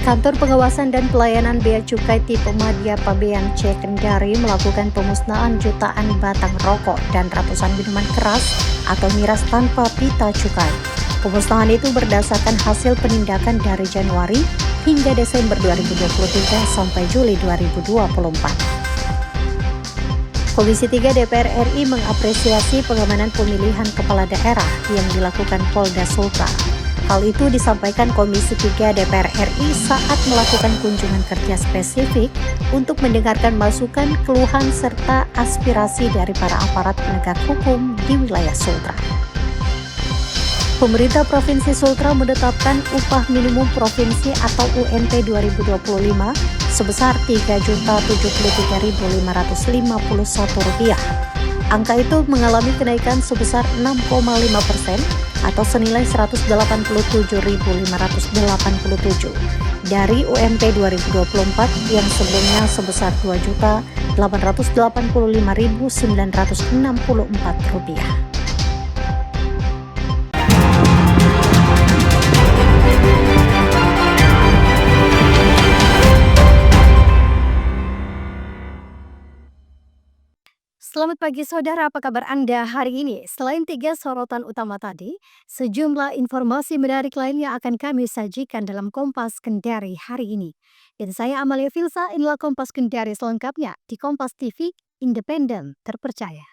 Kantor Pengawasan dan Pelayanan Bea Cukai tipe Madya Pabean C Kendari melakukan pemusnahan jutaan batang rokok dan ratusan minuman keras atau miras tanpa pita cukai. Pemusnahan itu berdasarkan hasil penindakan dari Januari hingga Desember 2023 sampai Juli 2024. Komisi 3 DPR RI mengapresiasi pengamanan pemilihan kepala daerah yang dilakukan Polda Sultra. Hal itu disampaikan Komisi 3 DPR RI saat melakukan kunjungan kerja spesifik untuk mendengarkan masukan, keluhan, serta aspirasi dari para aparat penegak hukum di wilayah Sultra. Pemerintah Provinsi Sultra menetapkan upah minimum provinsi atau UMP 2025 sebesar Rp3.073.551. Angka itu mengalami kenaikan sebesar 6,5% atau senilai Rp187.587 dari UMP 2024 yang sebelumnya sebesar Rp2.885.964. Selamat pagi saudara, apa kabar Anda hari ini? Selain 3 sorotan utama tadi, sejumlah informasi menarik lainnya akan kami sajikan dalam Kompas Kendari hari ini. Dan saya Amalia Filsa, inilah Kompas Kendari selengkapnya di Kompas TV, independen, terpercaya.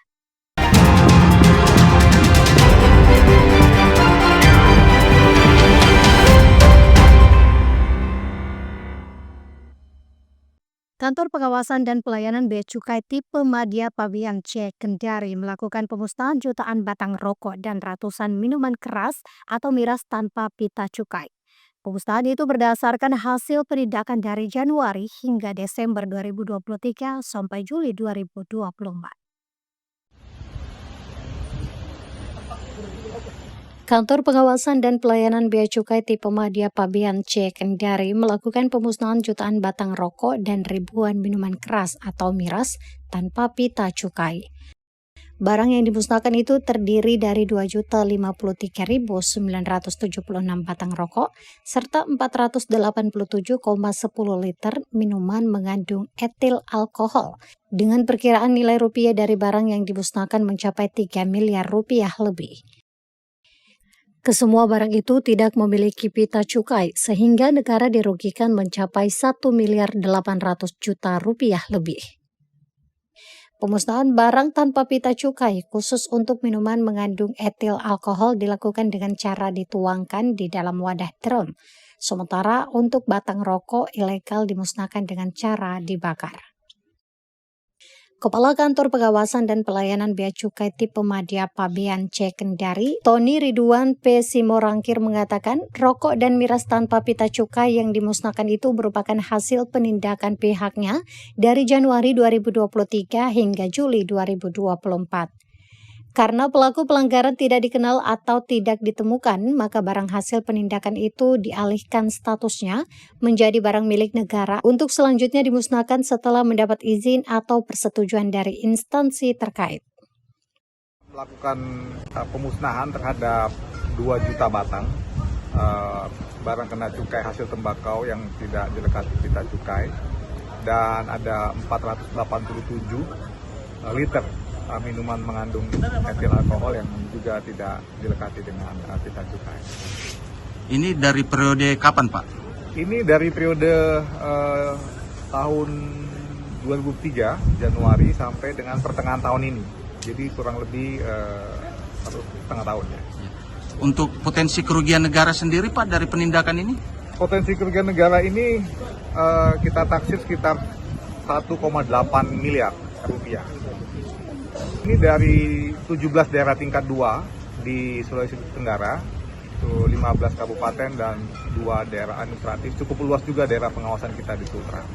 Kantor Pengawasan dan Pelayanan Bea Cukai tipe Madya Pabean C Kendari melakukan pemusnahan jutaan batang rokok dan ratusan minuman keras atau miras tanpa pita cukai. Pemusnahan itu berdasarkan hasil penindakan dari Januari hingga Desember 2023 sampai Juli 2024. Kantor Pengawasan dan Pelayanan Bea Cukai tipe Madya Pabean C Kendari melakukan pemusnahan jutaan batang rokok dan ribuan minuman keras atau miras tanpa pita cukai. Barang yang dimusnahkan itu terdiri dari 2.053.976 batang rokok serta 487,10 liter minuman mengandung etil alkohol dengan perkiraan nilai rupiah dari barang yang dimusnahkan mencapai 3 miliar rupiah lebih. Kesemua barang itu tidak memiliki pita cukai sehingga negara dirugikan mencapai 1.800 miliar rupiah lebih. Pemusnahan barang tanpa pita cukai khusus untuk minuman mengandung etil alkohol dilakukan dengan cara dituangkan di dalam wadah drum. Sementara untuk batang rokok ilegal dimusnahkan dengan cara dibakar. Kepala Kantor Pengawasan dan Pelayanan Bea Cukai tipe Madya Pabean C Kendari, Tony Ridwan P. Simorangkir mengatakan rokok dan miras tanpa pita cukai yang dimusnahkan itu merupakan hasil penindakan pihaknya dari Januari 2023 hingga Juli 2024. Karena pelaku pelanggaran tidak dikenal atau tidak ditemukan, maka barang hasil penindakan itu dialihkan statusnya menjadi barang milik negara untuk selanjutnya dimusnahkan setelah mendapat izin atau persetujuan dari instansi terkait. Melakukan pemusnahan terhadap 2 juta batang barang kena cukai hasil tembakau yang tidak dilekati pita cukai, dan ada 487 liter minuman mengandung etil alkohol yang juga tidak dilekati dengan pita cukai. Ini dari periode kapan, Pak? Ini dari periode tahun 2003 Januari sampai dengan pertengahan tahun ini. Jadi kurang lebih 1,5 tahun ya. Untuk potensi kerugian negara sendiri, Pak, dari penindakan ini? Potensi kerugian negara ini kita taksir sekitar 1,8 miliar rupiah. Ini dari 17 daerah tingkat 2 di Sulawesi Tenggara, itu 15 kabupaten dan 2 daerah administratif, cukup luas juga daerah pengawasan kita di Sultra.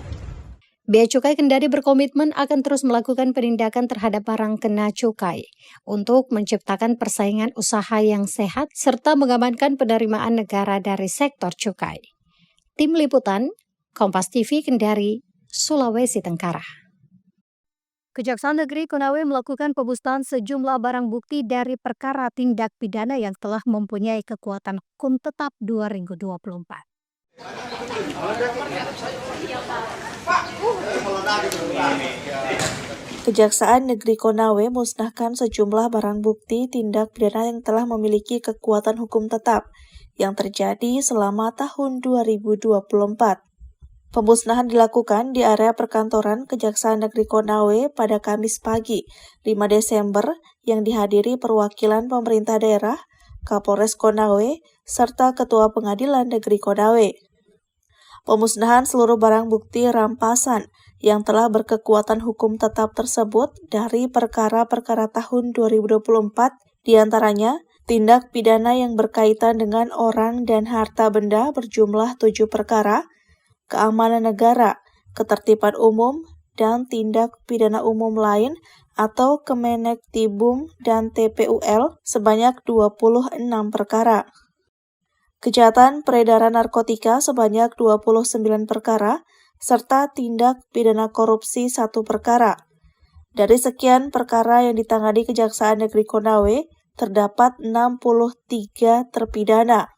Bea Cukai Kendari berkomitmen akan terus melakukan penindakan terhadap barang kena cukai untuk menciptakan persaingan usaha yang sehat serta mengamankan penerimaan negara dari sektor cukai. Tim Liputan, Kompas TV Kendari, Sulawesi Tenggara. Kejaksaan Negeri Konawe melakukan pemusnahan sejumlah barang bukti dari perkara tindak pidana yang telah mempunyai kekuatan hukum tetap 2024. Kejaksaan Negeri Konawe musnahkan sejumlah barang bukti tindak pidana yang telah memiliki kekuatan hukum tetap yang terjadi selama tahun 2024. Pemusnahan dilakukan di area perkantoran Kejaksaan Negeri Konawe pada Kamis pagi, 5 Desember, yang dihadiri perwakilan pemerintah daerah, Kapolres Konawe, serta Ketua Pengadilan Negeri Konawe. Pemusnahan seluruh barang bukti rampasan yang telah berkekuatan hukum tetap tersebut dari perkara-perkara tahun 2024, diantaranya tindak pidana yang berkaitan dengan orang dan harta benda berjumlah 7 perkara, keamanan negara, ketertiban umum, dan tindak pidana umum lain atau Kemenektibum dan TPUL sebanyak 26 perkara. Kejahatan peredaran narkotika sebanyak 29 perkara, serta tindak pidana korupsi 1 perkara. Dari sekian perkara yang ditangani Kejaksaan Negeri Konawe, terdapat 63 terpidana.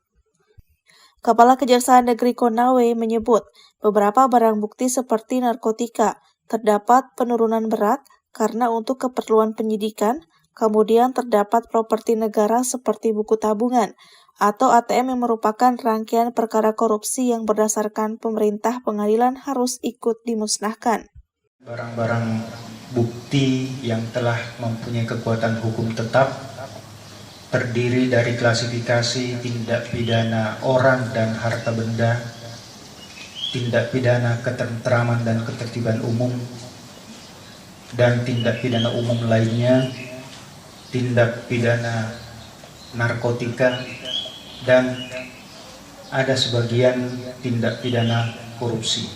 Kepala Kejaksaan Negeri Konawe menyebut beberapa barang bukti seperti narkotika terdapat penurunan berat karena untuk keperluan penyidikan, kemudian terdapat properti negara seperti buku tabungan atau ATM yang merupakan rangkaian perkara korupsi yang berdasarkan pemerintah pengadilan harus ikut dimusnahkan. Barang-barang bukti yang telah mempunyai kekuatan hukum tetap terdiri dari klasifikasi tindak pidana orang dan harta benda, tindak pidana ketentraman dan ketertiban umum, dan tindak pidana umum lainnya, tindak pidana narkotika, dan ada sebagian tindak pidana korupsi.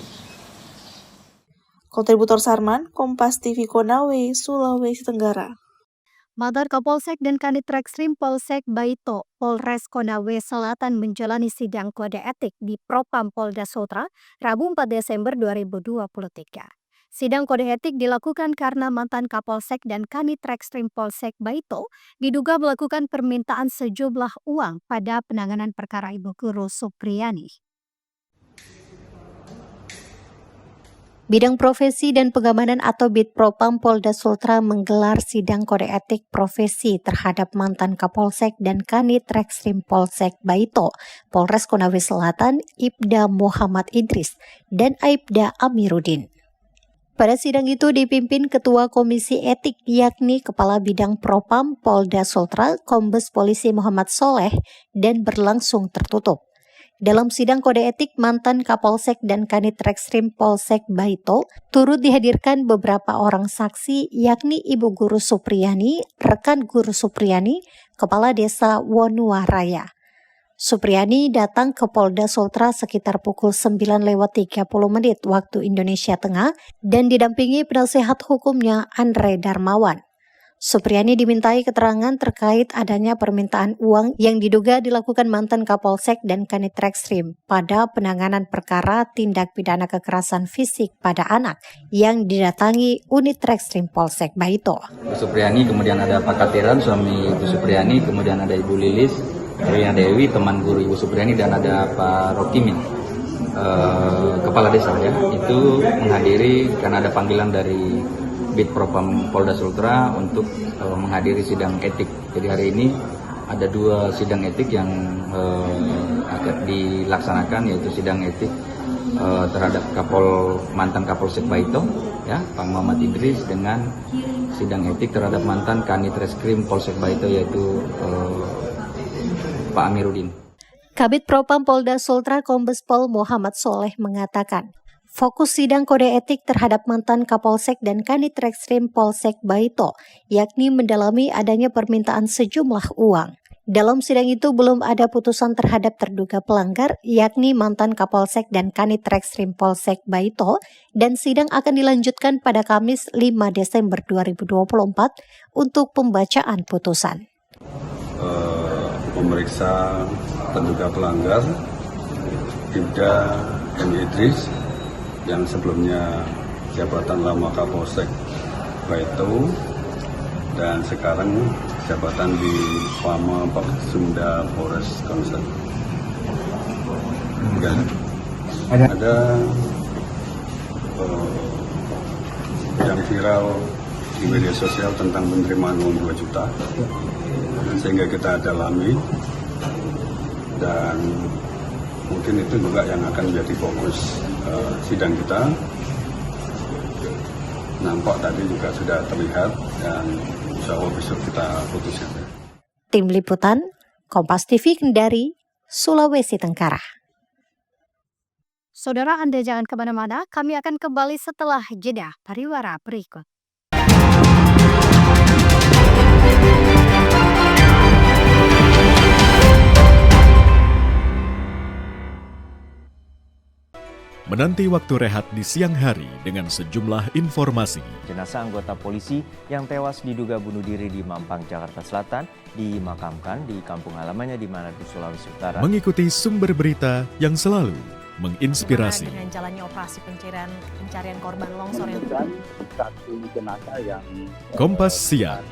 Kontributor Sarman, Kompas TV Konawe, Sulawesi Tenggara. Mantan Kapolsek dan Kanit Reskrim Polsek Baito, Polres Konawe Selatan menjalani sidang kode etik di Propam Polda Sultra, Rabu 4 Desember 2023. Sidang kode etik dilakukan karena mantan Kapolsek dan Kanit Reskrim Polsek Baito diduga melakukan permintaan sejumlah uang pada penanganan perkara Ibu Guru Supriyani. Bidang Profesi dan Pengamanan atau Bitpropam Polda Sultra menggelar sidang kode etik profesi terhadap mantan Kapolsek dan Kanit Reskrim Polsek Baito, Polres Konawe Selatan, Ibda Muhammad Idris, dan Aibda Amiruddin. Pada sidang itu dipimpin Ketua Komisi Etik yakni Kepala Bidang Propam Polda Sultra, Kombes Polisi Muhammad Soleh, dan berlangsung tertutup. Dalam sidang kode etik mantan Kapolsek dan Kanit Reskrim Polsek Baito, turut dihadirkan beberapa orang saksi yakni Ibu Guru Supriyani, rekan Guru Supriyani, Kepala Desa Wonuwaraya. Supriyani datang ke Polda Sultra sekitar pukul 9:30 waktu Indonesia Tengah dan didampingi penasehat hukumnya Andre Darmawan. Supriyani dimintai keterangan terkait adanya permintaan uang yang diduga dilakukan mantan Kapolsek dan Kanit Reskrim pada penanganan perkara tindak pidana kekerasan fisik pada anak yang didatangi unit Reskrim Polsek Baito. Bu Supriyani, kemudian ada Pak Katiran, suami Ibu Supriyani, kemudian ada Ibu Lilis, Rina Dewi, teman guru Ibu Supriyani, dan ada Pak Rokimin, Kepala Desa ya, itu menghadiri karena ada panggilan dari Bitpropam Polda Sultra untuk menghadiri sidang etik. Jadi hari ini ada 2 sidang etik yang akan dilaksanakan, yaitu sidang etik terhadap mantan Kapolsek Baito, ya, Pak Muhammad Idris, dengan sidang etik terhadap mantan Kanit Reskrim Polsek Baito, yaitu Pak Amiruddin. Kabid Propam Polda Sultra Kombes Pol Muhammad Soleh mengatakan, fokus sidang kode etik terhadap mantan Kapolsek dan Kanit Reskrim Polsek Baito, yakni mendalami adanya permintaan sejumlah uang. Dalam sidang itu belum ada putusan terhadap terduga pelanggar, yakni mantan Kapolsek dan Kanit Reskrim Polsek Baito, dan sidang akan dilanjutkan pada Kamis 5 Desember 2024 untuk pembacaan putusan. Memeriksa terduga pelanggar Ibda M. Idris yang sebelumnya jabatan lama Kapolsek Baito dan sekarang jabatan di Pama Sunda Polres Konawe. Ada yang viral di media sosial tentang penerimaan uang 2 juta, sehingga kita dalami, dan mungkin itu juga yang akan menjadi fokus sidang kita. Nampak tadi juga sudah terlihat, dan insya Allah besok kita putuskan. Tim Liputan, Kompas TV Kendari, Sulawesi Tenggara. Saudara, Anda jangan kemana-mana, kami akan kembali setelah jeda pariwara berikut. Menanti waktu rehat di siang hari dengan sejumlah informasi. Jenazah anggota polisi yang tewas diduga bunuh diri di Mampang, Jakarta Selatan dimakamkan di kampung halamannya di Manado, Sulawesi Utara. Mengikuti sumber berita yang selalu menginspirasi. Dengan jalannya operasi pencarian korban longsor yang satu jenazah yang Kompas Siang,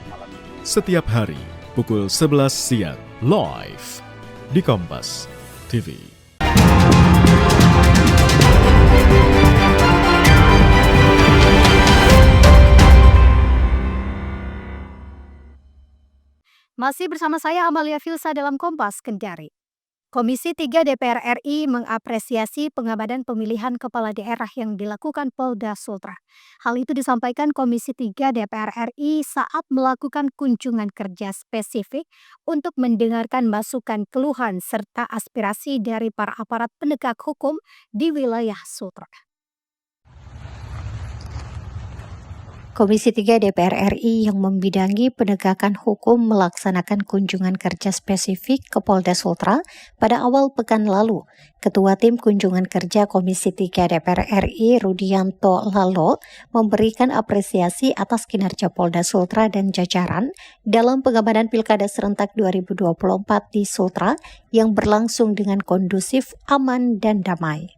setiap hari pukul 11 siang, live di Kompas TV. Masih bersama saya Amalia Filsa dalam Kompas Kendari. Komisi 3 DPR RI mengapresiasi pengabadan pemilihan kepala daerah yang dilakukan Polda Sultra. Hal itu disampaikan Komisi 3 DPR RI saat melakukan kunjungan kerja spesifik untuk mendengarkan masukan, keluhan, serta aspirasi dari para aparat penegak hukum di wilayah Sultra. Komisi 3 DPR RI yang membidangi penegakan hukum melaksanakan kunjungan kerja spesifik ke Polda Sultra pada awal pekan lalu. Ketua Tim Kunjungan Kerja Komisi 3 DPR RI Rudianto Lalo memberikan apresiasi atas kinerja Polda Sultra dan jajaran dalam pengamanan Pilkada Serentak 2024 di Sultra yang berlangsung dengan kondusif, aman, dan damai.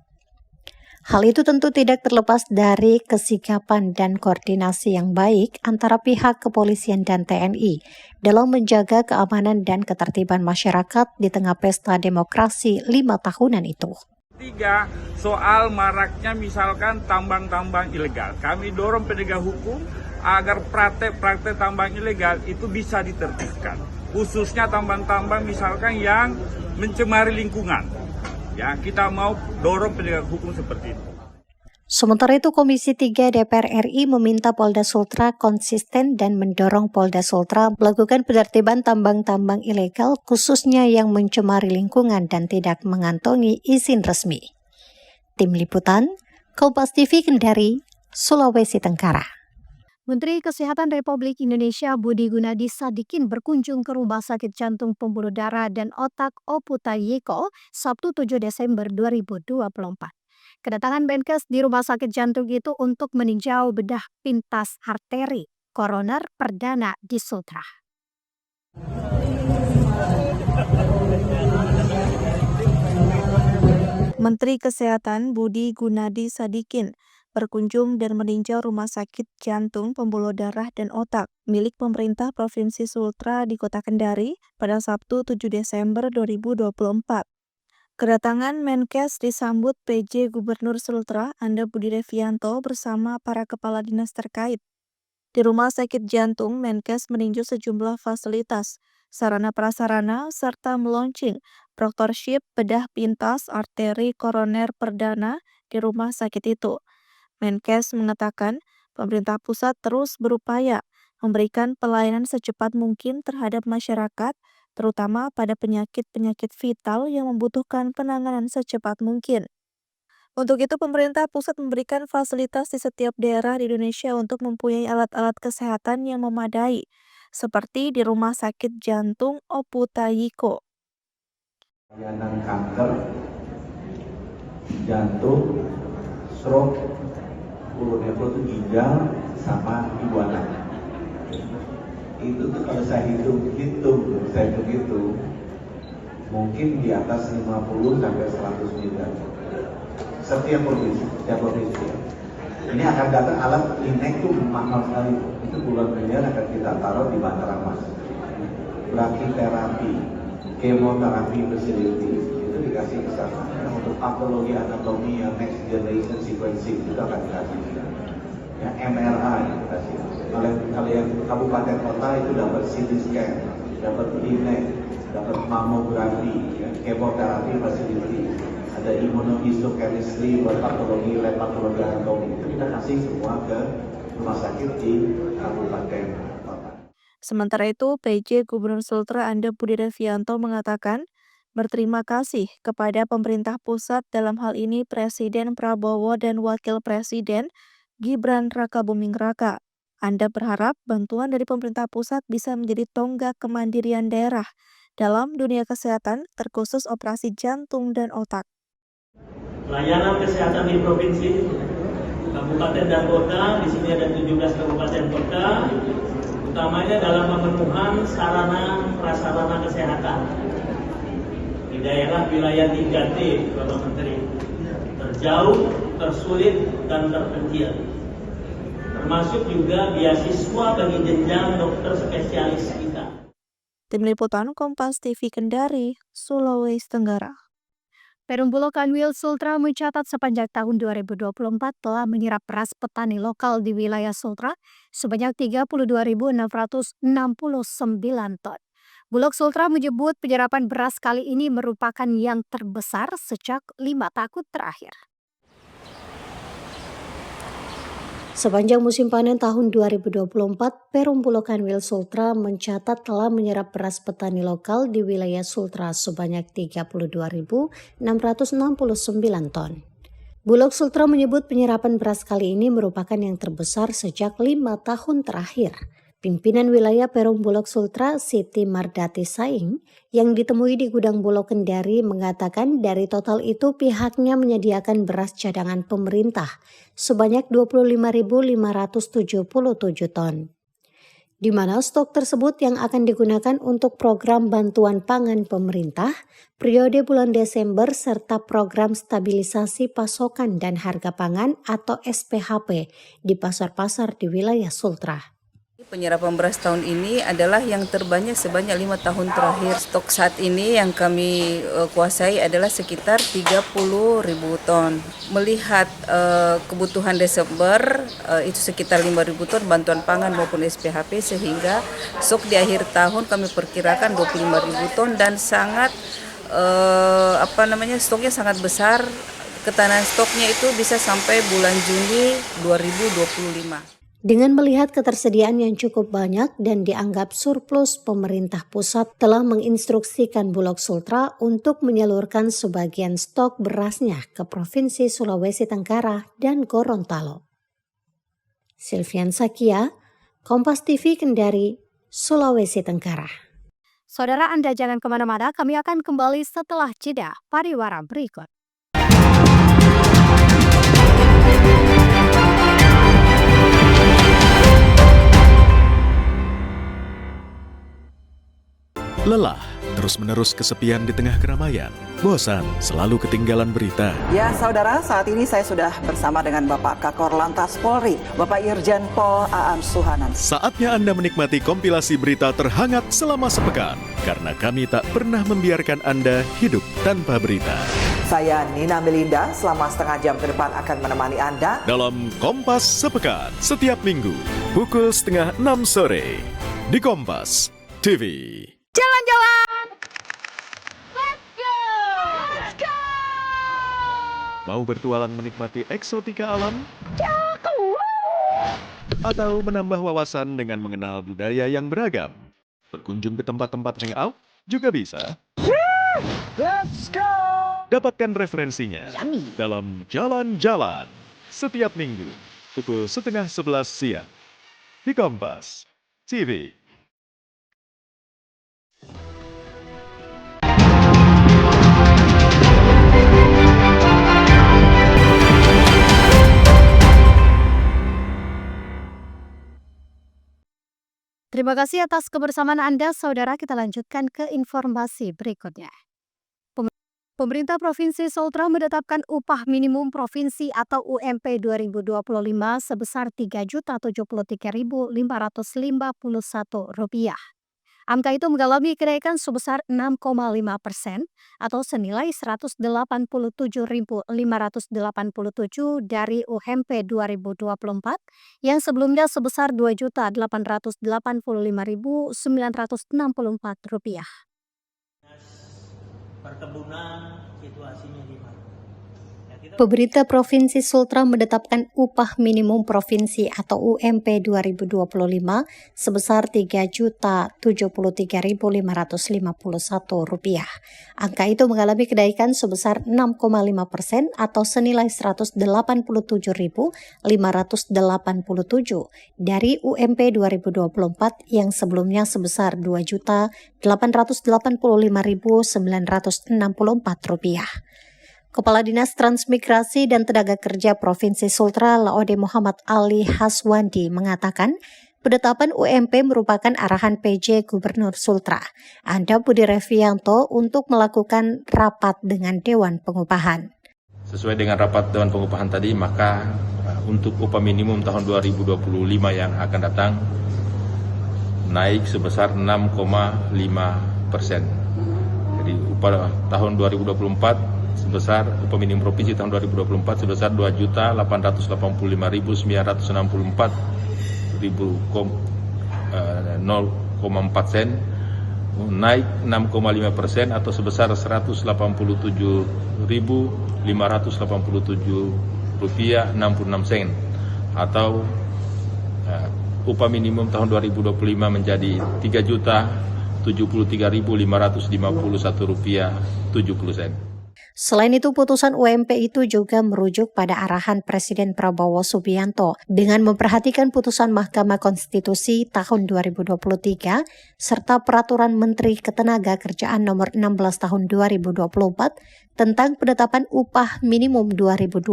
Hal itu tentu tidak terlepas dari kesigapan dan koordinasi yang baik antara pihak kepolisian dan TNI dalam menjaga keamanan dan ketertiban masyarakat di tengah pesta demokrasi 5 tahunan itu. 3. Soal maraknya misalkan tambang-tambang ilegal. Kami dorong penegak hukum agar praktek-praktek tambang ilegal itu bisa ditertibkan. Khususnya tambang-tambang misalkan yang mencemari lingkungan. Ya, kita mau dorong penegak hukum seperti itu. Sementara itu, Komisi 3 DPR RI meminta Polda Sultra konsisten dan mendorong Polda Sultra melakukan penertiban tambang-tambang ilegal khususnya yang mencemari lingkungan dan tidak mengantongi izin resmi. Tim Liputan, Kompas TV Kendari, Sulawesi Tenggara. Menteri Kesehatan Republik Indonesia Budi Gunadi Sadikin berkunjung ke Rumah Sakit Jantung Pembuluh Darah dan Otak Oputayiko Sabtu 7 Desember 2024. Kedatangan Menkes di Rumah Sakit Jantung itu untuk meninjau bedah pintas arteri koroner perdana di Sultra. Menteri Kesehatan Budi Gunadi Sadikin berkunjung dan meninjau Rumah Sakit Jantung Pembuluh Darah dan Otak milik pemerintah Provinsi Sultra di Kota Kendari pada Sabtu 7 Desember 2024. Kedatangan Menkes disambut PJ Gubernur Sultra Anda Budi Revianto bersama para kepala dinas terkait. Di Rumah Sakit Jantung, Menkes meninjau sejumlah fasilitas, sarana prasarana, serta meluncing proktorship bedah pintas arteri koroner perdana di rumah sakit itu. Menkes mengatakan pemerintah pusat terus berupaya memberikan pelayanan secepat mungkin terhadap masyarakat, terutama pada penyakit-penyakit vital yang membutuhkan penanganan secepat mungkin. Untuk itu, pemerintah pusat memberikan fasilitas di setiap daerah di Indonesia untuk mempunyai alat-alat kesehatan yang memadai, seperti di Rumah Sakit Jantung Oputayiko. Layanan kanker, jantung, stroke, urunepo itu ginjal sama ibu anak. Itu tuh kalau saya hitung mungkin di atas 50 sampai 100 miliar. Setiap provinsi. Ini akan datang alat INEC tuh mahal sekali. Itu puluhan miliar akan kita taruh di Bandara Mas. Brachytherapy, kemoterapi facility itu dikasih ke sana. untuk patologi anatomi yang next generation sequencing itu akan dikasih. Ya, MRI dikasih. Kalau yang kabupaten kota itu dapat CT scan, dapat IMEG, dapat mamografi, ya, chemoterapi facility, ada immunohistochemistry buat patologi, lab patologi anatomi. Itu kita kasih semua ke rumah sakit di kabupaten kota. Sementara itu, PJ Gubernur Sultra Anda Budi Devianto mengatakan berterima kasih kepada pemerintah pusat, dalam hal ini Presiden Prabowo dan Wakil Presiden Gibran Rakabuming Raka. Anda berharap bantuan dari pemerintah pusat bisa menjadi tonggak kemandirian daerah dalam dunia kesehatan, terkhusus operasi jantung dan otak. Layanan kesehatan di provinsi, kabupaten dan kota, di sini ada 17 kabupaten kota, utamanya dalam pemenuhan sarana prasarana kesehatan. Di daerah wilayah 3T, Bapak Menteri, terjauh, tersulit, dan terpencil. Termasuk juga beasiswa bagi jenjang dokter spesialis kita. Tim Liputan Kompas TV Kendari, Sulawesi Tenggara. Perum Bulog Kanwil Sultra mencatat sepanjang tahun 2024 telah menyerap beras petani lokal di wilayah Sultra sebanyak 32.669 ton. Bulog Sultra menyebut penyerapan beras kali ini merupakan yang terbesar sejak 5 tahun terakhir. Sepanjang musim panen tahun 2024, Perum Bulog Kanwil Sultra mencatat telah menyerap beras petani lokal di wilayah Sultra sebanyak 32.669 ton. Bulog Sultra menyebut penyerapan beras kali ini merupakan yang terbesar sejak 5 tahun terakhir. Pimpinan wilayah Perum Bulog Sultra, Siti Mardati Saing, yang ditemui di gudang Bulog Kendari mengatakan dari total itu pihaknya menyediakan beras cadangan pemerintah sebanyak 25.577 ton, di mana stok tersebut yang akan digunakan untuk program bantuan pangan pemerintah periode bulan Desember serta program stabilisasi pasokan dan harga pangan atau SPHP di pasar-pasar di wilayah Sultra. Penyerapan beras tahun ini adalah yang terbanyak sebanyak 5 tahun terakhir. Stok saat ini yang kami kuasai adalah sekitar 30.000 ton. Melihat kebutuhan Desember itu sekitar 5.000 ton bantuan pangan maupun SPHP, sehingga stok di akhir tahun kami perkirakan 25.000 ton dan sangat stoknya sangat besar. Ketahanan stoknya itu bisa sampai bulan Juni 2025. Dengan melihat ketersediaan yang cukup banyak dan dianggap surplus, pemerintah pusat telah menginstruksikan Bulog Sultra untuk menyalurkan sebagian stok berasnya ke Provinsi Sulawesi Tenggara dan Gorontalo. Silvian Sakia, Kompas TV Kendari, Sulawesi Tenggara. Saudara, Anda jangan kemana-mana, kami akan kembali setelah jeda pariwara berikut. Lelah, terus-menerus kesepian di tengah keramaian. Bosan, selalu ketinggalan berita. Ya, saudara, saat ini saya sudah bersama dengan Bapak Kakor Lantas Polri, Bapak Irjen Pol Aan Suhanan. Saatnya Anda menikmati kompilasi berita terhangat selama sepekan, karena kami tak pernah membiarkan Anda hidup tanpa berita. Saya Nina Melinda, selama setengah jam ke depan akan menemani Anda dalam Kompas Sepekan, setiap minggu, pukul 5:30 sore, di Kompas TV. Jalan-jalan! Let's go! Mau bertualang menikmati eksotika alam? Atau menambah wawasan dengan mengenal budaya yang beragam? Berkunjung ke tempat-tempat hangout juga bisa. Let's go! Dapatkan referensinya dalam Jalan-Jalan setiap minggu pukul 10:30 siang di Kompas TV. Terima kasih atas kebersamaan Anda, saudara. Kita lanjutkan ke informasi berikutnya. Pemerintah Provinsi Sultra menetapkan upah minimum provinsi atau UMP 2025 sebesar Rp3.073.551. Angka itu mengalami kenaikan sebesar 6,5% atau senilai 187.587 dari UMP 2024 yang sebelumnya sebesar Rp2.855.964. Perkebunan situasinya gimana? Pemerintah Provinsi Sultra menetapkan upah minimum provinsi atau UMP 2025 sebesar Rp3.073.551. Angka itu mengalami kenaikan sebesar 6,5% atau senilai 187.587 dari UMP 2024 yang sebelumnya sebesar Rp2.855.964. Kepala Dinas Transmigrasi dan Tenaga Kerja Provinsi Sultra Laode Muhammad Ali Haswandi mengatakan penetapan UMP merupakan arahan PJ Gubernur Sultra, Anda Budi Revianto, untuk melakukan rapat dengan Dewan Pengupahan. Sesuai dengan rapat Dewan Pengupahan tadi, maka untuk upah minimum tahun 2025 yang akan datang naik sebesar 6,5%. Jadi upah tahun 2024 sebesar upah minimum provinsi tahun 2024 sebesar 2.885.964,04 sen, naik 6,5% atau sebesar Rp187.587,66 atau upah minimum tahun 2025 menjadi Rp3.073.551,70. Selain itu, putusan UMP itu juga merujuk pada arahan Presiden Prabowo Subianto dengan memperhatikan putusan Mahkamah Konstitusi tahun 2023 serta Peraturan Menteri Ketenagakerjaan Nomor 16 tahun 2024 tentang penetapan upah minimum 2025.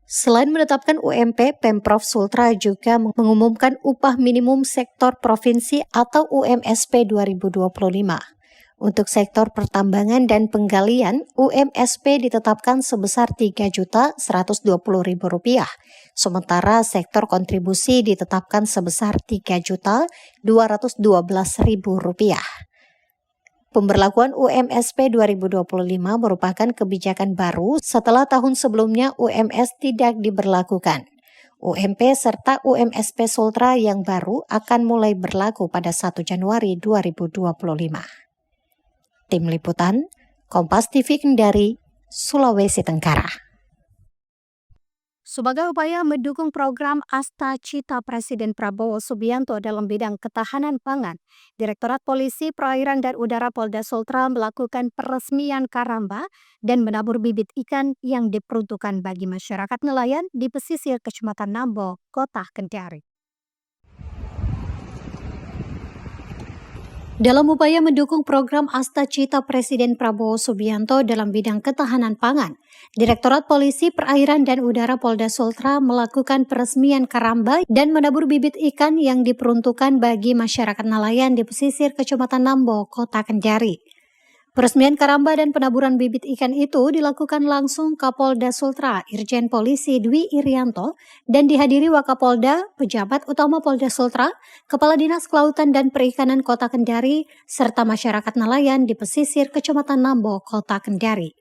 Selain menetapkan UMP, Pemprov Sultra juga mengumumkan upah minimum sektor provinsi atau UMSP 2025. Untuk sektor pertambangan dan penggalian, UMSP ditetapkan sebesar Rp3.120.000, sementara sektor kontribusi ditetapkan sebesar Rp3.212.000. Pemberlakuan UMSP 2025 merupakan kebijakan baru setelah tahun sebelumnya UMS tidak diberlakukan. UMP serta UMSP Sultra yang baru akan mulai berlaku pada 1 Januari 2025. Tim Liputan, Kompas TV Kendari, Sulawesi Tenggara. Sebagai upaya mendukung program Asta Cita Presiden Prabowo Subianto dalam bidang ketahanan pangan, Direktorat Polisi Perairan dan Udara Polda Sultra melakukan peresmian karamba dan menabur bibit ikan yang diperuntukkan bagi masyarakat nelayan di pesisir Kecamatan Nambo, Kota Kendari. Dalam upaya mendukung program Asta Cita Presiden Prabowo Subianto dalam bidang ketahanan pangan, Direktorat Polisi Perairan dan Udara Polda Sultra melakukan peresmian karamba dan menabur bibit ikan yang diperuntukkan bagi masyarakat nelayan di pesisir Kecamatan Nambo, Kota Kendari. Peresmian karamba dan penaburan bibit ikan itu dilakukan langsung Kapolda Sultra, Irjen Polisi Dwi Irianto, dan dihadiri Wakapolda, pejabat utama Polda Sultra, Kepala Dinas Kelautan dan Perikanan Kota Kendari, serta masyarakat nelayan di pesisir Kecamatan Nambo, Kota Kendari.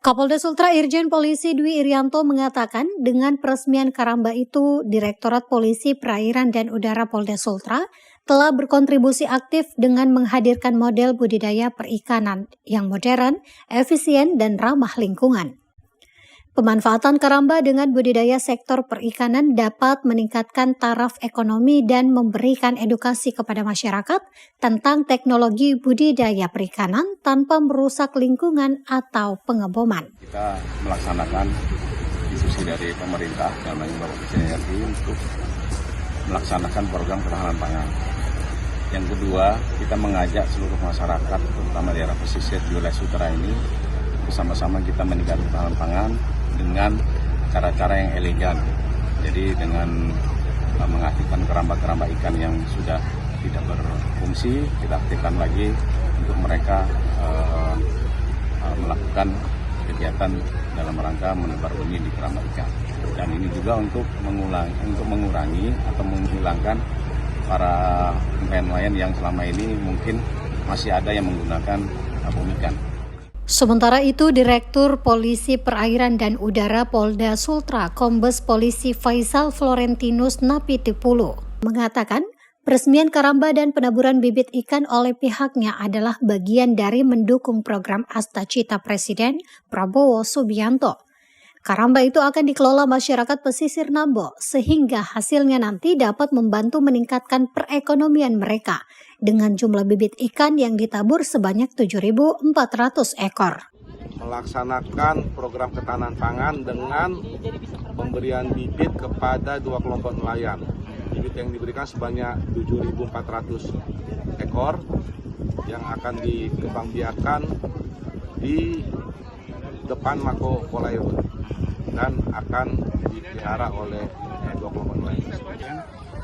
Kapolda Sultra Irjen Polisi Dwi Irianto mengatakan dengan peresmian karamba itu, Direktorat Polisi Perairan dan Udara Polda Sultra telah berkontribusi aktif dengan menghadirkan model budidaya perikanan yang modern, efisien, dan ramah lingkungan. Pemanfaatan karamba dengan budidaya sektor perikanan dapat meningkatkan taraf ekonomi dan memberikan edukasi kepada masyarakat tentang teknologi budidaya perikanan tanpa merusak lingkungan atau pengeboman. Kita melaksanakan diskusi dari pemerintah dan Bapak Presiden RI untuk melaksanakan program ketahanan pangan. Yang kedua, kita mengajak seluruh masyarakat, terutama daerah pesisir di wilayah Sumatera ini, bersama-sama kita meningkatkan ketahanan pangan dengan cara-cara yang elegan. Jadi dengan mengaktifkan keramba-keramba ikan yang sudah tidak berfungsi, kita aktifkan lagi untuk mereka melakukan kegiatan dalam rangka menebar benih di keramba ikan. Dan ini juga untuk mengurangi atau menghilangkan para nelayan yang selama ini mungkin masih ada yang menggunakan bom ikan. Sementara itu, Direktur Polisi Perairan dan Udara Polda Sultra, Kombes Polisi Faisal Florentinus Napitipulu, mengatakan peresmian karamba dan penaburan bibit ikan oleh pihaknya adalah bagian dari mendukung program Astacita Presiden Prabowo Subianto. Karamba itu akan dikelola masyarakat pesisir Nambo sehingga hasilnya nanti dapat membantu meningkatkan perekonomian mereka dengan jumlah bibit ikan yang ditabur sebanyak 7.400 ekor. Melaksanakan program ketahanan pangan dengan pemberian bibit kepada 2 kelompok nelayan. Bibit yang diberikan sebanyak 7.400 ekor yang akan dikembangbiakan di depan Mako Polayo dan akan dipelihara oleh 2 kelompok nelayan.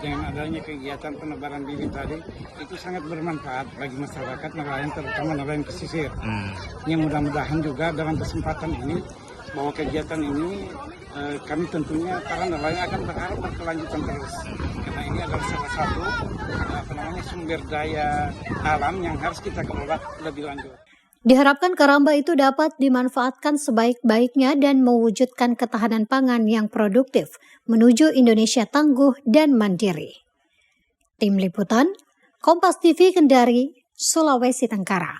Dengan adanya kegiatan penebaran bibit tadi itu sangat bermanfaat bagi masyarakat nelayan, terutama nelayan pesisir. Yang mudah-mudahan juga dalam kesempatan ini bahwa kegiatan ini kami tentunya para nelayan akan berharap berkelanjutan terus, karena ini adalah salah satu sumber daya alam yang harus kita kelola lebih lanjut. Diharapkan karamba itu dapat dimanfaatkan sebaik-baiknya dan mewujudkan ketahanan pangan yang produktif menuju Indonesia tangguh dan mandiri. Tim Liputan, Kompas TV Kendari, Sulawesi Tenggara.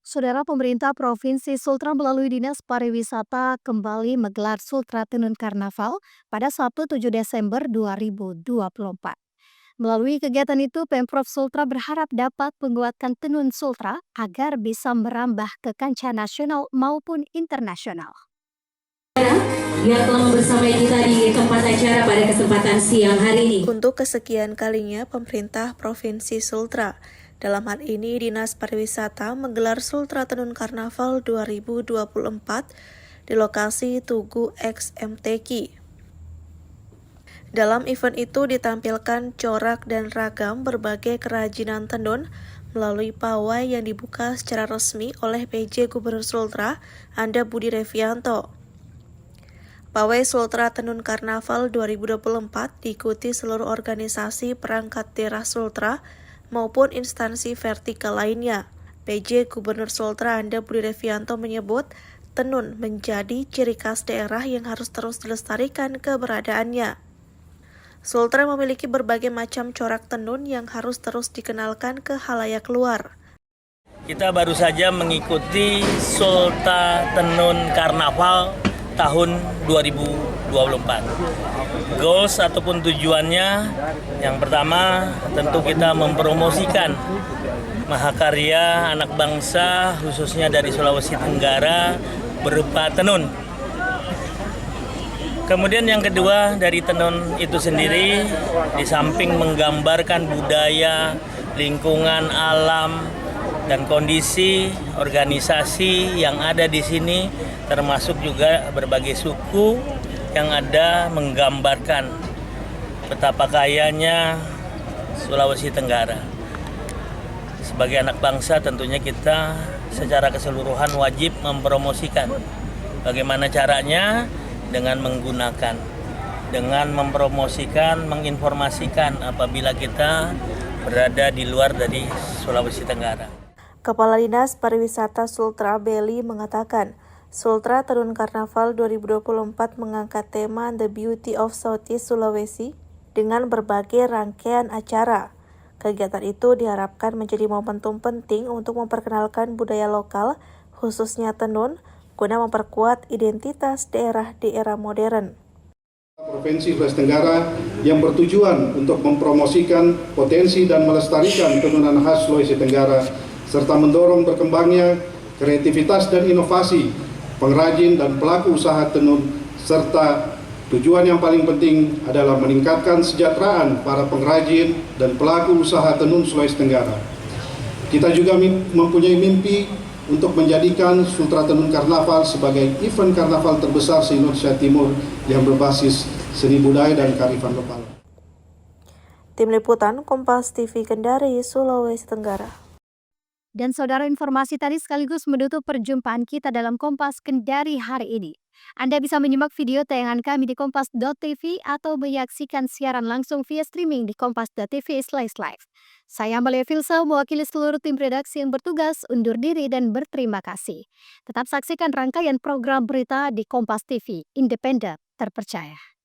Saudara, pemerintah Provinsi Sultra melalui Dinas Pariwisata kembali menggelar Sultra Tenun Karnaval pada Sabtu 7 Desember 2024. Melalui kegiatan itu, Pemprov Sultra berharap dapat menguatkan tenun Sultra agar bisa merambah ke kancah nasional maupun internasional. Yang telah bersama kita di tempat acara pada kesempatan siang hari ini. Untuk kesekian kalinya, pemerintah Provinsi Sultra, dalam hal ini Dinas Pariwisata, menggelar Sultra Tenun Karnaval 2024 di lokasi Tugu X MTQ. Dalam event itu ditampilkan corak dan ragam berbagai kerajinan tenun melalui pawai yang dibuka secara resmi oleh PJ Gubernur Sultra, Anda Budi Revianto. Pawai Sultra Tenun Karnaval 2024 diikuti seluruh organisasi perangkat daerah Sultra maupun instansi vertikal lainnya. PJ Gubernur Sultra, Anda Budi Revianto menyebut tenun menjadi ciri khas daerah yang harus terus dilestarikan keberadaannya. Sultra memiliki berbagai macam corak tenun yang harus terus dikenalkan ke khalayak luar. Kita baru saja mengikuti Sultra Tenun Karnaval tahun 2024. Goals ataupun tujuannya, yang pertama tentu kita mempromosikan mahakarya anak bangsa khususnya dari Sulawesi Tenggara berupa tenun. Kemudian yang kedua, dari tenun itu sendiri, di samping menggambarkan budaya, lingkungan, alam, dan kondisi organisasi yang ada di sini, termasuk juga berbagai suku yang ada, menggambarkan betapa kayanya Sulawesi Tenggara. Sebagai anak bangsa tentunya kita secara keseluruhan wajib mempromosikan. Bagaimana caranya? Dengan menggunakan, dengan mempromosikan, menginformasikan apabila kita berada di luar dari Sulawesi Tenggara. Kepala Dinas Pariwisata Sultra Beli mengatakan, Sultra Tenun Karnaval 2024 mengangkat tema The Beauty of Southeast Sulawesi dengan berbagai rangkaian acara. Kegiatan itu diharapkan menjadi momentum penting untuk memperkenalkan budaya lokal, khususnya tenun, guna memperkuat identitas daerah di era modern. Provinsi Sulawesi Tenggara yang bertujuan untuk mempromosikan potensi dan melestarikan tenunan khas Sulawesi Tenggara serta mendorong berkembangnya kreativitas dan inovasi pengrajin dan pelaku usaha tenun, serta tujuan yang paling penting adalah meningkatkan kesejahteraan para pengrajin dan pelaku usaha tenun Sulawesi Tenggara. Kita juga mempunyai mimpi untuk menjadikan Sultra Tenun Karnaval sebagai event karnaval terbesar se-Indonesia Timur yang berbasis seni budaya dan kearifan lokal. Tim Liputan, Kompas TV Kendari, Sulawesi Tenggara. Dan saudara, informasi tadi sekaligus menutup perjumpaan kita dalam Kompas Kendari hari ini. Anda bisa menyimak video tayangan kami di kompas.tv atau menyaksikan siaran langsung via streaming di kompas.tv/live. Saya Amalia Filsa, mewakili seluruh tim redaksi yang bertugas, undur diri dan berterima kasih. Tetap saksikan rangkaian program berita di Kompas TV, independen, terpercaya.